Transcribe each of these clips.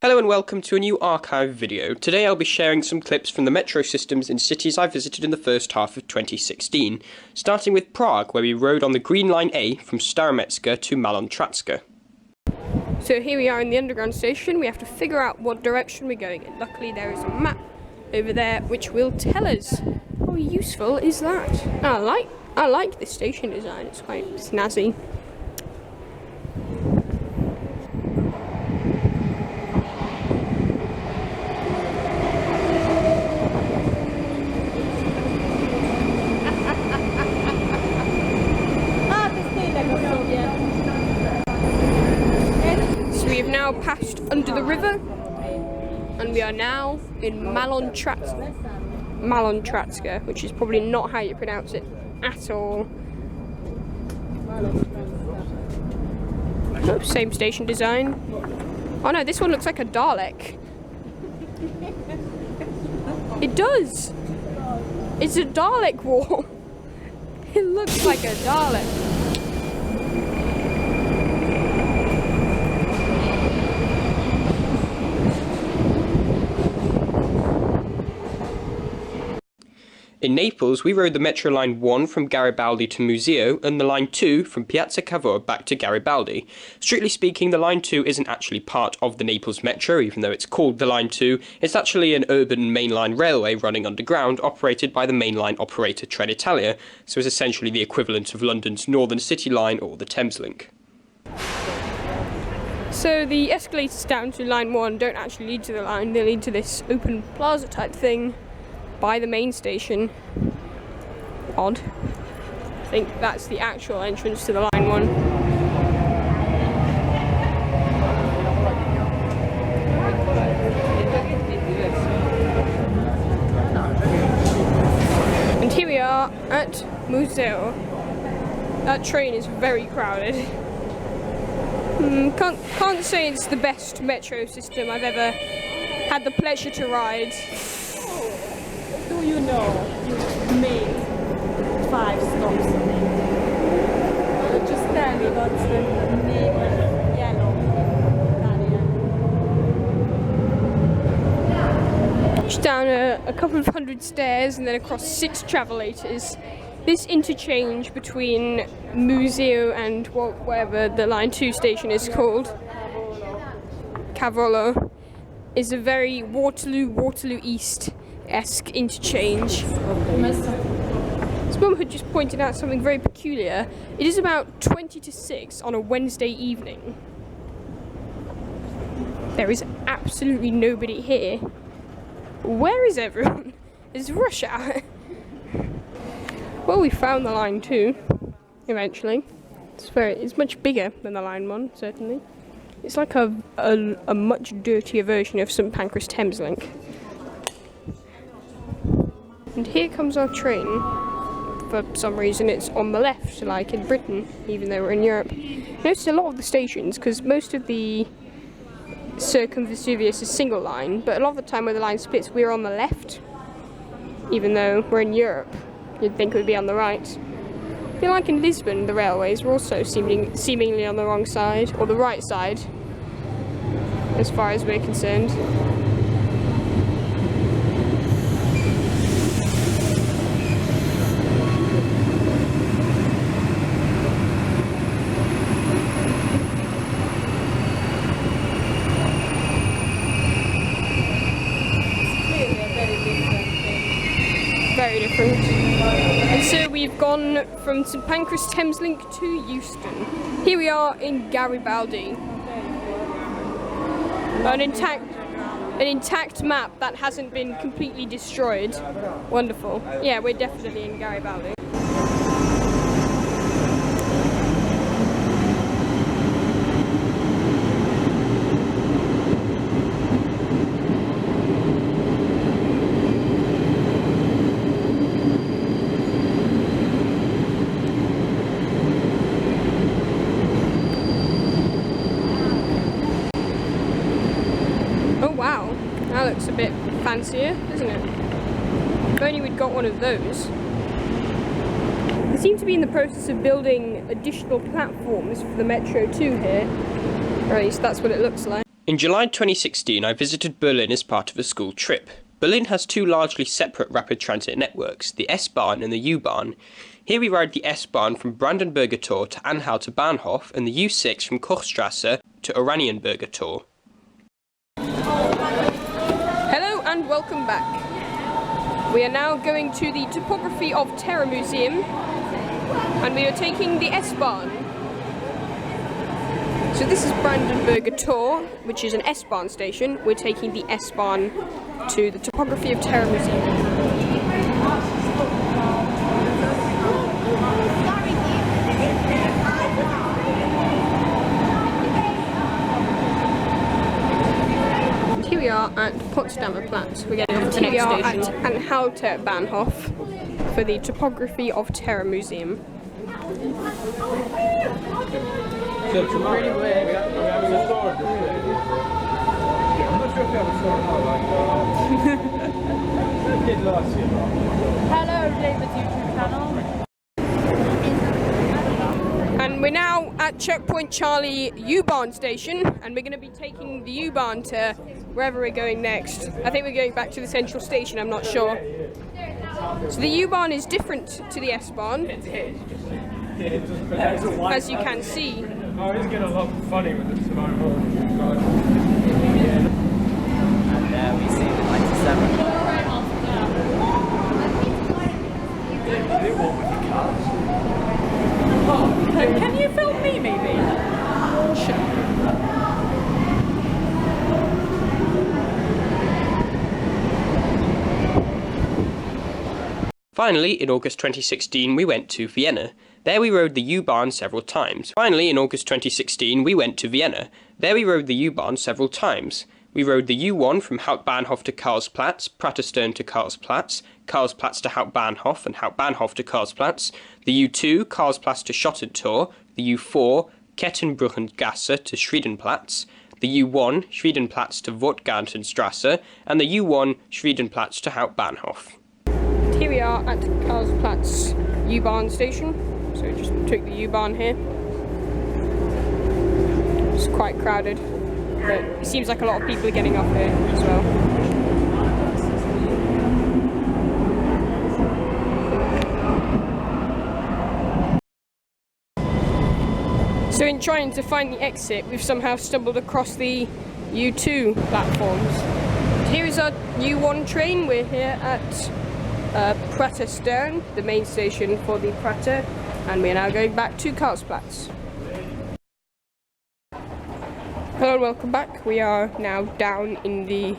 Hello and welcome to a new archive video. Today I'll be sharing some clips from the metro systems in cities I visited in the first half of 2016, starting with Prague, where we rode on the Green Line A from Starometska to Malon-Tratska. So here we are in the underground station. We have to figure out what direction we're going in. Luckily there is a map over there which will tell us. How useful is that? I like this station design, it's quite snazzy. We have now passed under the river, and we are now in Malon-Tratska, which is probably not how you pronounce it at all. Oh, same station design. Oh no, this one looks like a Dalek. It does! It's a Dalek wall. It looks like a Dalek. In Naples, we rode the Metro Line 1 from Garibaldi to Museo and the Line 2 from Piazza Cavour back to Garibaldi. Strictly speaking, the Line 2 isn't actually part of the Naples Metro, even though it's called the Line 2. It's actually an urban mainline railway running underground, operated by the mainline operator Trenitalia, so it's essentially the equivalent of London's Northern City Line or the Thameslink. So the escalators down to Line 1 don't actually lead to the line, they lead to this open plaza type thing by the main station. Odd. I think that's the actual entrance to the Line 1. And here we are at Museo. That train is very crowded. Can't say it's the best metro system I've ever had the pleasure to ride. Do you know you made 5 stops? Just tell me what's the name of yellow Italian. Just down a couple of hundred stairs and then across 6 travelators. This interchange between Museo and whatever the Line 2 station is called, Cavolo, is a very Waterloo East-esque interchange. This mum had just pointed out something very peculiar. It is about 20 to 6 on a Wednesday evening. There is absolutely nobody here. Where is everyone? It's rush hour. Well, we found the Line 2, eventually. It's much bigger than the Line 1, certainly. It's like a much dirtier version of St Pancras Thameslink. And here comes our train. For some reason it's on the left, like in Britain, even though we're in Europe. Notice a lot of the stations, because most of the Circum Vesuvius is single line, but a lot of the time where the line splits, we're on the left, even though we're in Europe. You'd think it would be on the right. I feel like in Lisbon, the railways were also seemingly on the wrong side, or the right side, as far as we're concerned. Very different. And so we've gone from St Pancras Thameslink to Euston. Here we are in Garibaldi. An intact map that hasn't been completely destroyed. Wonderful. Yeah, we're definitely in Garibaldi. Wow, that looks a bit fancier, doesn't it? If only we'd got one of those. They seem to be in the process of building additional platforms for the Metro 2 here, or at least that's what it looks like. In July 2016, I visited Berlin as part of a school trip. Berlin has two largely separate rapid transit networks, the S-Bahn and the U-Bahn. Here we ride the S-Bahn from Brandenburger Tor to Anhalter Bahnhof and the U6 from Kochstrasse to Oranienburger Tor. Hello and welcome back. We are now going to the Topography of Terror Museum and we are taking the S-Bahn. So this is Brandenburger Tor, which is an S-Bahn station. We're taking the S-Bahn to the Topography of Terror Museum. Here we are at Potsdamer Platz. We're getting off the next station. At Anhalter Bahnhof for the Topography of Terror Museum. So tomorrow we're having a sword display. I'm not sure if you have a sword now, like did last year. Hello, David's YouTube channel. And we're now at Checkpoint Charlie U-Bahn station, and we're going to be taking the U-Bahn to wherever we're going next. I think we're going back to the central station, I'm not sure. So the U-Bahn is different to the S-Bahn, as you can see. Oh, it's getting a lot funny with this tomorrow. And we see the 97. Can you film me, maybe? Sure. Finally, in August 2016, we went to Vienna. There we rode the U-Bahn several times. Finally, in August 2016, we went to Vienna. There we rode the U-Bahn several times. We rode the U1 from Hauptbahnhof to Karlsplatz, Praterstern to Karlsplatz, Karlsplatz to Hauptbahnhof and Hauptbahnhof to Karlsplatz, the U2 Karlsplatz to Schottentor, the U4 Kettenbrückengasse to Schwedenplatz, the U1 Schwedenplatz to Wortgartenstrasse, and the U1 Schwedenplatz to Hauptbahnhof. Here we are at Karlsplatz U-Bahn station, so we just took the U-Bahn here. It's quite crowded, but it seems like a lot of people are getting off here as well. So in trying to find the exit, we've somehow stumbled across the U2 platforms. Here is our U1 train. We're here at Praterstern, the main station for the Prater, and we're now going back to Karlsplatz. Hello and welcome back. We are now down in the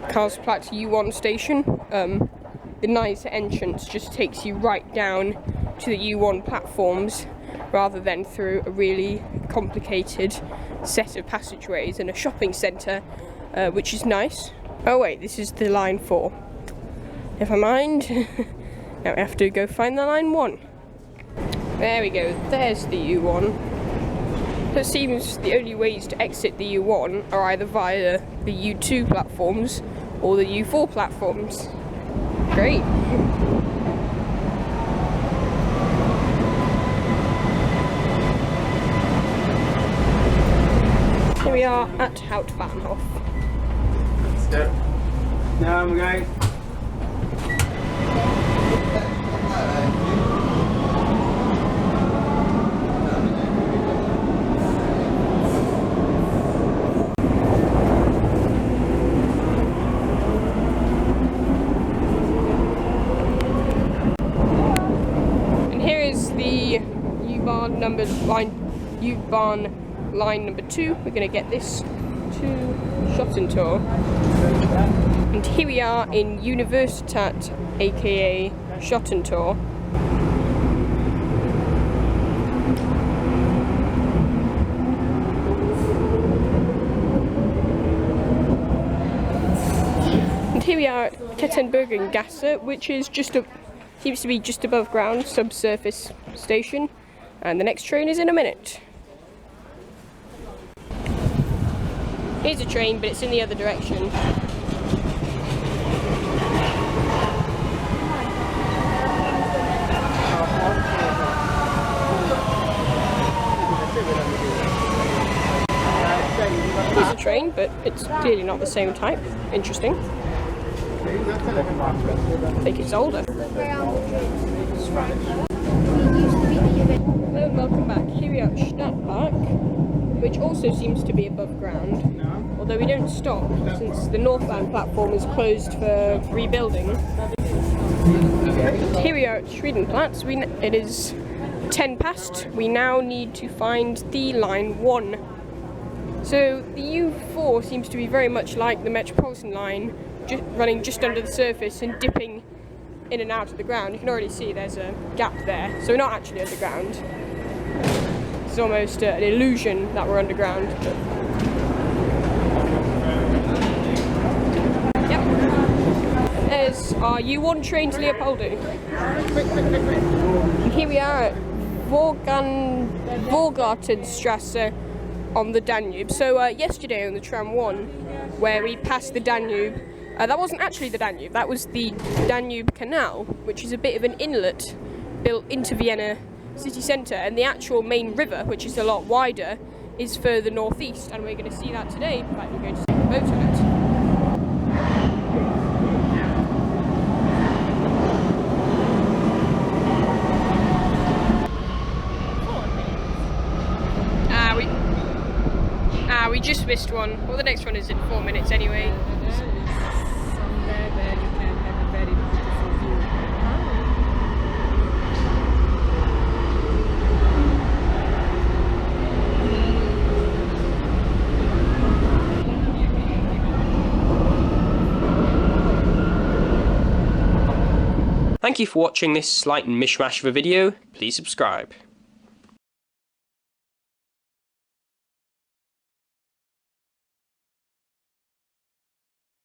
Karlsplatz U1 station. The nice entrance just takes you right down to the U1 platforms rather than through a really complicated set of passageways and a shopping centre, which is nice. Oh wait, this is the line 4. Never mind. Now we have to go find the line 1. There we go, there's the U1. So it seems the only ways to exit the U1 are either via the U2 platforms or the U4 platforms. Great. Here we are at Hauptbahnhof. Step. Now I'm going. U-Bahn line number 2. We're going to get this to Schottentor. And here we are in Universität, aka Schottentor. And here we are at Kettenbrückengasse, which is seems to be just above ground, subsurface station. And the next train is in a minute. Here's a train, but it's in the other direction. It's a train, but it's clearly not the same type. Interesting. I think it's older. Hello and welcome back. Here we are at Stadtpark, which also seems to be above ground, although we don't stop since the northbound platform is closed for rebuilding. Here we are at Schwedenplatz. It is 10 past. We now need to find the line 1. So the U4 seems to be very much like the Metropolitan line, running just under the surface and dipping in and out of the ground. You can already see there's a gap there, so we're not actually underground. It's almost an illusion that we're underground. Yep. There's our U1 train to Leopoldo. And here we are at Vorgartenstrasse on the Danube. So yesterday on the tram 1, where we passed the Danube, that wasn't actually the Danube, that was the Danube Canal, which is a bit of an inlet built into Vienna city centre, and the actual main river, which is a lot wider, is further northeast, and we're going to see that today. In fact, we're going to take a boat on it. We just missed one. Well, the next one is in 4 minutes anyway. Somewhere where you can have a very beautiful view. Thank you for watching this slight mishmash of a video. Please subscribe.